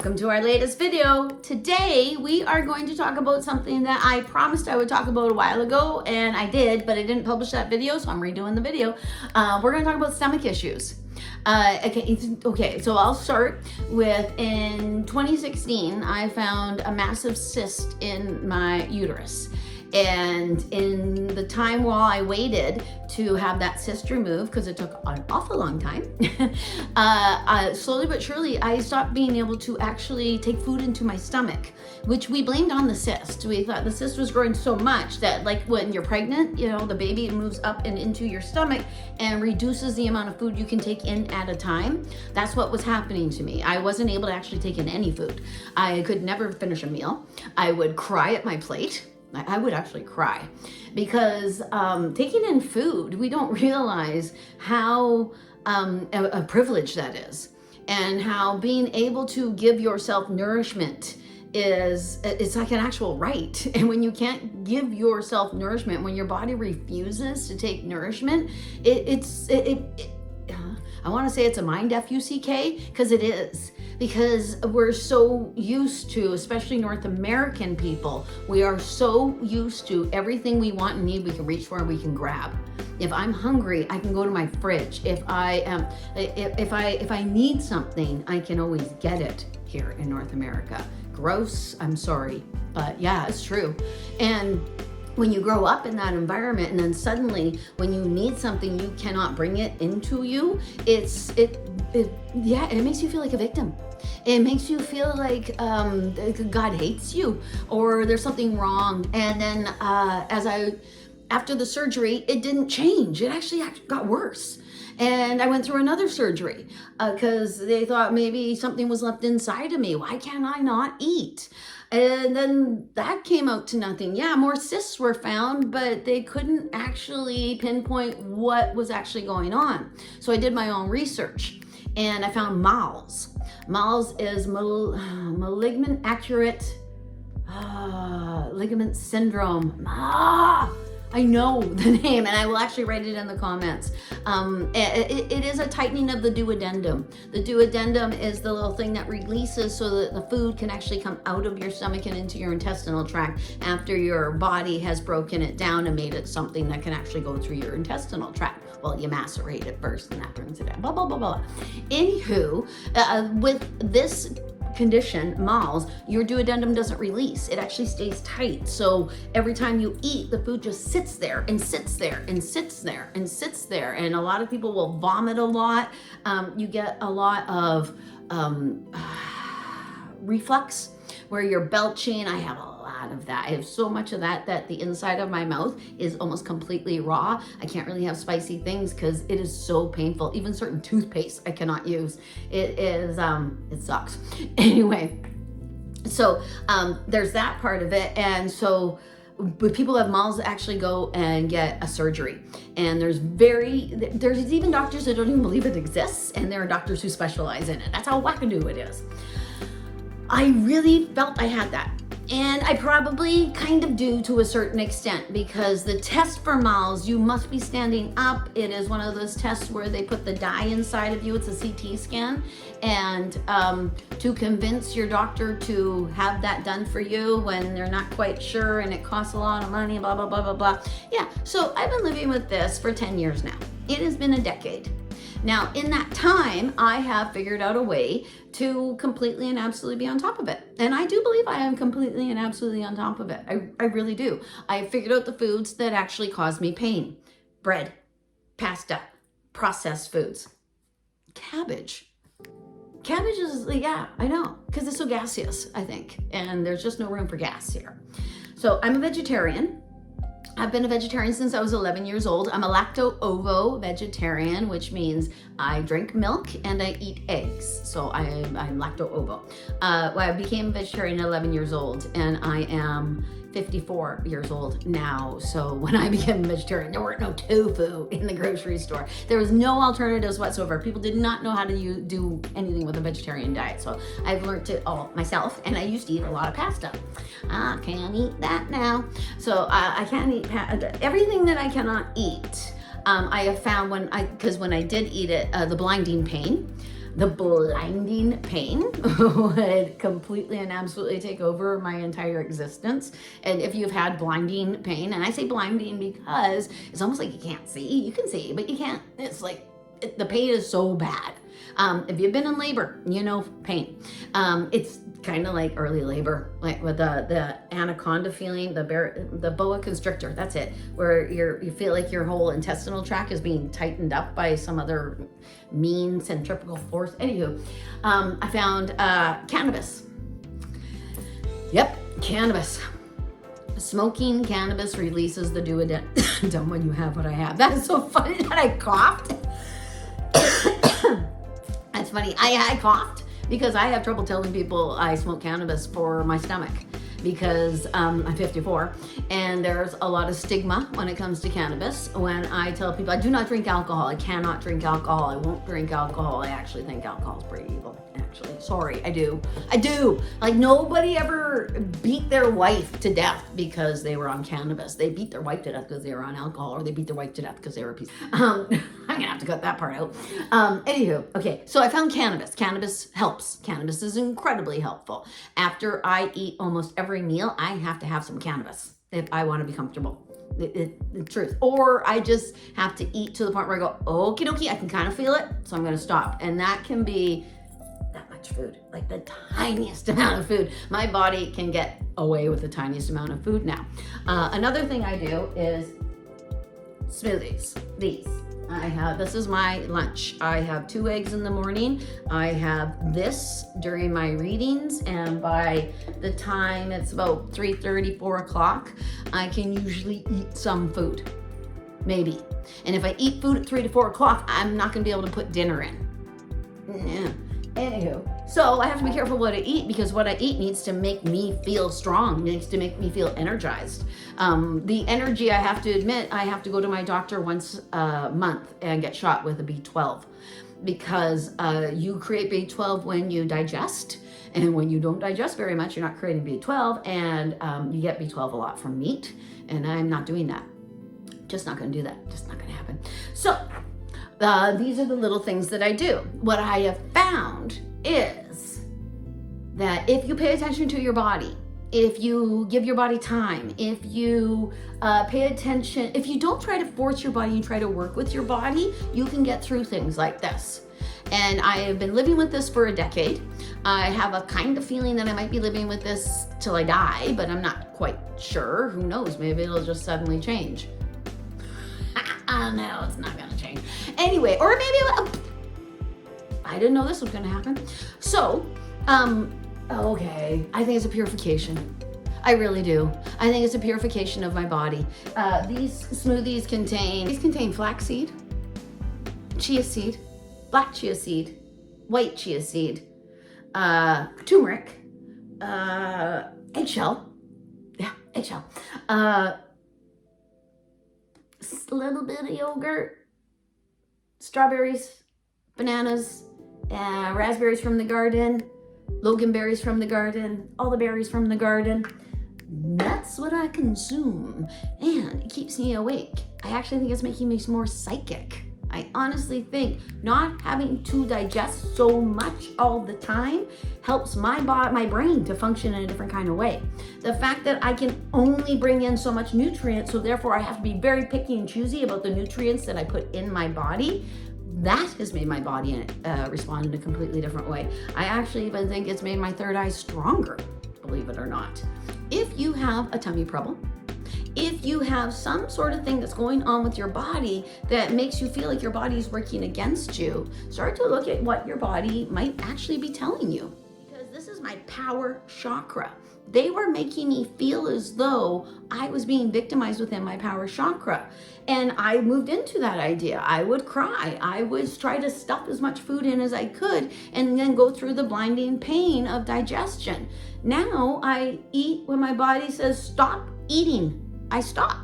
Welcome to our latest video. Today we are going to talk about something that I promised I would talk about a while ago, and I did, but I didn't publish that video, so I'm redoing the video. We're going to talk about stomach issues. Okay, so I'll start with, in 2016, I found a massive cyst in my uterus. And in the time while I waited to have that cyst removed, because it took an awful long time, slowly but surely I stopped being able to actually take food into my stomach, which we blamed on the cyst. We thought the cyst was growing so much that, like when you're pregnant, you know, the baby moves up and into your stomach and reduces the amount of food you can take in at a time. That's what was happening to me. I wasn't able to actually take in any food. I could never finish a meal. I would cry at my plate. I would actually cry because taking in food, we don't realize how a privilege that is, and how being able to give yourself nourishment it's like an actual right. And when you can't give yourself nourishment, when your body refuses to take nourishment, I want to say it's a mind F-U-C-K, because it is. Because we're so used to, especially North American people, we are so used to everything we want and need, we can reach for and we can grab. If I'm hungry, I can go to my fridge. If I need something, I can always get it here in North America. Gross, I'm sorry, but yeah, it's true. And when you grow up in that environment, and then suddenly when you need something, you cannot bring it into you, it makes you feel like a victim. It makes you feel like God hates you, or there's something wrong. And then after the surgery, it didn't change. It actually got worse. And I went through another surgery because they thought maybe something was left inside of me. Why can't I not eat? And then that came out to nothing. Yeah, more cysts were found, but they couldn't actually pinpoint what was actually going on. So I did my own research, and I found MALS. MALS is malignant accurate ligament syndrome. I know the name, and I will actually write it in the comments. It is a tightening of the duodenum. The duodenum is the little thing that releases so that the food can actually come out of your stomach and into your intestinal tract after your body has broken it down and made it something that can actually go through your intestinal tract. Well, you macerate it first, and that brings it down. Blah, blah, blah, blah. Anywho, with this condition, MALS, your duodenum doesn't release. It actually stays tight. So every time you eat, the food just sits there and sits there and sits there and sits there. And a lot of people will vomit a lot. You get a lot of reflux where you're belching. I have a lot of that. I have so much of that the inside of my mouth is almost completely raw. I can't really have spicy things because it is so painful. Even certain toothpaste I cannot use. It sucks. Anyway, so there's that part of it. And so but people who have MALS actually go and get a surgery. And there's even doctors that don't even believe it exists, and there are doctors who specialize in it. That's how wackadoo it is. I really felt I had that. And I probably kind of do to a certain extent, because the test for MALS, you must be standing up. It is one of those tests where they put the dye inside of you. It's a CT scan. And to convince your doctor to have that done for you when they're not quite sure, and it costs a lot of money, blah, blah, blah, blah, blah. Yeah, so I've been living with this for 10 years now. It has been a decade. Now, in that time, I have figured out a way to completely and absolutely be on top of it. And I do believe I am completely and absolutely on top of it. I really do. I figured out the foods that actually cause me pain. Bread, pasta, processed foods, cabbage. Cabbage is, yeah, I know, because it's so gaseous, I think. And there's just no room for gas here. So I'm a vegetarian. I've been a vegetarian since I was 11 years old. I'm a lacto-ovo vegetarian, which means I drink milk and I eat eggs. So I'm lacto-ovo. I became a vegetarian at 11 years old, and I am 54 years old now. So when I became a vegetarian, there weren't no tofu in the grocery store. There was no alternatives whatsoever. People did not know how to do anything with a vegetarian diet. So I've learned it all myself, and I used to eat a lot of pasta. I can't eat that now. So I can't eat everything that I cannot eat. I have found when I did eat it, the blinding pain. the blinding pain would completely and absolutely take over my entire existence. And if you've had blinding pain, and I say blinding because it's almost like you can't see. You can see, but you can't. It's like the pain is so bad. If you've been in labor, you know pain. It's kind of like early labor, like with the anaconda feeling, the boa constrictor. That's it, where you feel like your whole intestinal tract is being tightened up by some other mean centrifugal force. Anywho, I found cannabis. Yep, cannabis. Smoking cannabis releases the duodenum when you have what I have. That is so funny that I coughed. That's funny. I coughed because I have trouble telling people I smoke cannabis for my stomach, because I'm 54 and there's a lot of stigma when it comes to cannabis. When I tell people I do not drink alcohol, I cannot drink alcohol, I won't drink alcohol, I actually think alcohol is pretty evil. Actually, sorry, I do. Like, nobody ever beat their wife to death because they were on cannabis. They beat their wife to death because they were on alcohol, or they beat their wife to death because they were a piece. I'm gonna have to cut that part out. Anywho, okay, so I found cannabis. Cannabis helps. Cannabis is incredibly helpful. After I eat almost every meal, I have to have some cannabis if I want to be comfortable. The truth. Or I just have to eat to the point where I go, okie dokie, I can kind of feel it, so I'm gonna stop. And that can be that much food, like the tiniest amount of food. My body can get away with the tiniest amount of food now. Another thing I do is smoothies. This is my lunch. I have 2 eggs in the morning. I have this during my readings, and by the time it's about 3:30, 4 o'clock, I can usually eat some food, maybe. And if I eat food at 3 to 4 o'clock, I'm not gonna be able to put dinner in. Yeah. Anywho, so I have to be careful what I eat, because what I eat needs to make me feel strong, needs to make me feel energized. The energy, I have to admit, I have to go to my doctor once a month and get shot with a B12, because you create B12 when you digest, and when you don't digest very much, you're not creating B12, and you get B12 a lot from meat, and I'm not doing that. Just not gonna do that, just not gonna happen. So, these are the little things that I do. What I have found is that if you pay attention to your body, if you give your body time, if you pay attention, if you don't try to force your body and try to work with your body, you can get through things like this. And I have been living with this for a decade. I have a kind of feeling that I might be living with this till I die, but I'm not quite sure. Who knows? Maybe it'll just suddenly change. No, it's not gonna change. Anyway, or maybe I didn't know this was gonna happen. So, okay, I think it's a purification. I really do. I think it's a purification of my body. These smoothies contain flaxseed, chia seed, black chia seed, white chia seed, turmeric, eggshell. Yeah, eggshell. A little bit of yogurt, strawberries, bananas, raspberries from the garden, loganberries from the garden, all the berries from the garden. That's what I consume, and it keeps me awake. I actually think it's making me more psychic. I honestly think not having to digest so much all the time helps my brain to function in a different kind of way. The fact that I can only bring in so much nutrients, so therefore I have to be very picky and choosy about the nutrients that I put in my body, that has made my body respond in a completely different way. I actually even think it's made my third eye stronger, believe it or not. If you have a tummy trouble, if you have some sort of thing that's going on with your body that makes you feel like your body is working against you, start to look at what your body might actually be telling you. Because this is my power chakra. They were making me feel as though I was being victimized within my power chakra. And I moved into that idea. I would cry. I would try to stuff as much food in as I could and then go through the blinding pain of digestion. Now I eat when my body says stop eating. I stop.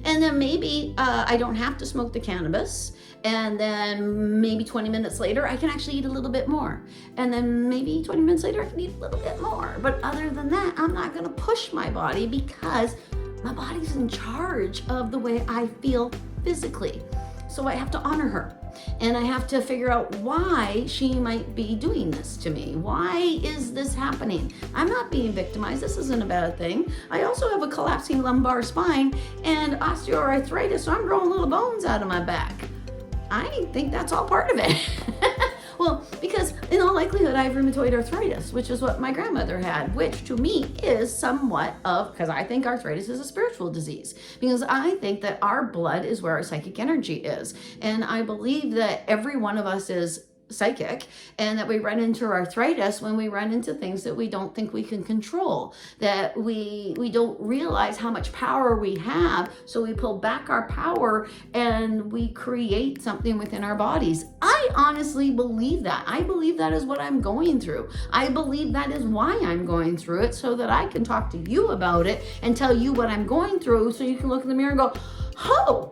And then maybe I don't have to smoke the cannabis. And then maybe 20 minutes later, I can actually eat a little bit more. And then maybe 20 minutes later, I can eat a little bit more. But other than that, I'm not gonna push my body, because my body's in charge of the way I feel physically. So I have to honor her. And I have to figure out why she might be doing this to me. Why is this happening? I'm not being victimized. This isn't a bad thing. I also have a collapsing lumbar spine and osteoarthritis, so I'm growing little bones out of my back. I think that's all part of it. Well, because in all likelihood, I have rheumatoid arthritis, which is what my grandmother had, which to me is somewhat of, because I think arthritis is a spiritual disease, because I think that our blood is where our psychic energy is. And I believe that every one of us is psychic, and that we run into arthritis when we run into things that we don't think we can control, that we don't realize how much power we have, so we pull back our power and we create something within our bodies. I honestly believe that. I believe that is what I'm going through. I believe that is why I'm going through it, so that I can talk to you about it and tell you what I'm going through, so you can look in the mirror and go, oh,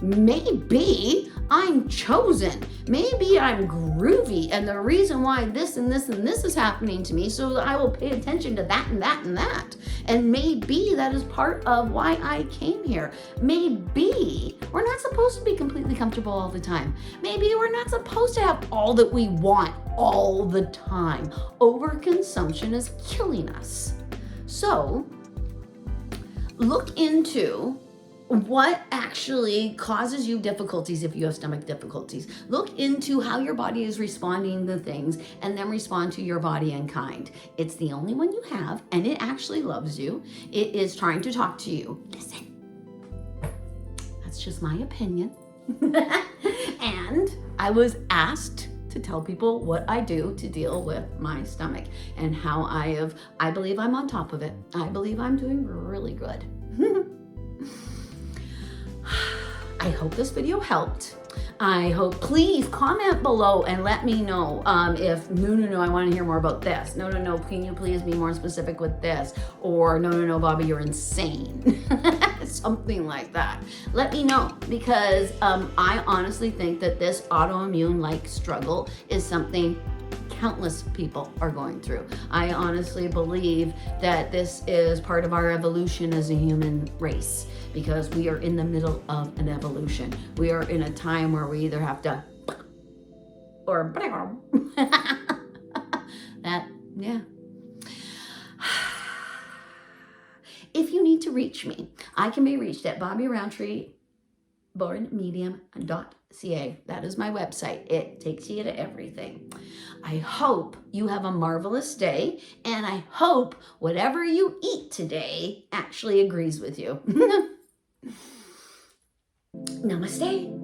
maybe I'm chosen. Maybe I'm groovy, and the reason why this and this and this is happening to me, so that I will pay attention to that and that and that. And maybe that is part of why I came here. Maybe we're not supposed to be completely comfortable all the time. Maybe we're not supposed to have all that we want all the time. Overconsumption is killing us. So look into what actually causes you difficulties if you have stomach difficulties. Look into how your body is responding to things, and then respond to your body in kind. It's the only one you have, and it actually loves you. It is trying to talk to you. Listen. That's just my opinion. And I was asked to tell people what I do to deal with my stomach, and how I believe I'm on top of it. I believe I'm doing really good. I hope this video helped. I hope, please comment below and let me know if, no, I want to hear more about this. No, can you please be more specific with this? Or no, Bobbi, you're insane. Something like that. Let me know, because I honestly think that this autoimmune-like struggle is something countless people are going through. I honestly believe that this is part of our evolution as a human race, because we are in the middle of an evolution. We are in a time where we either have to, or that, yeah. If you need to reach me, I can be reached at Bobbi Rowntree, bornmedium.ca. That is my website. It takes you to everything. I hope you have a marvelous day, and I hope whatever you eat today actually agrees with you. Namaste.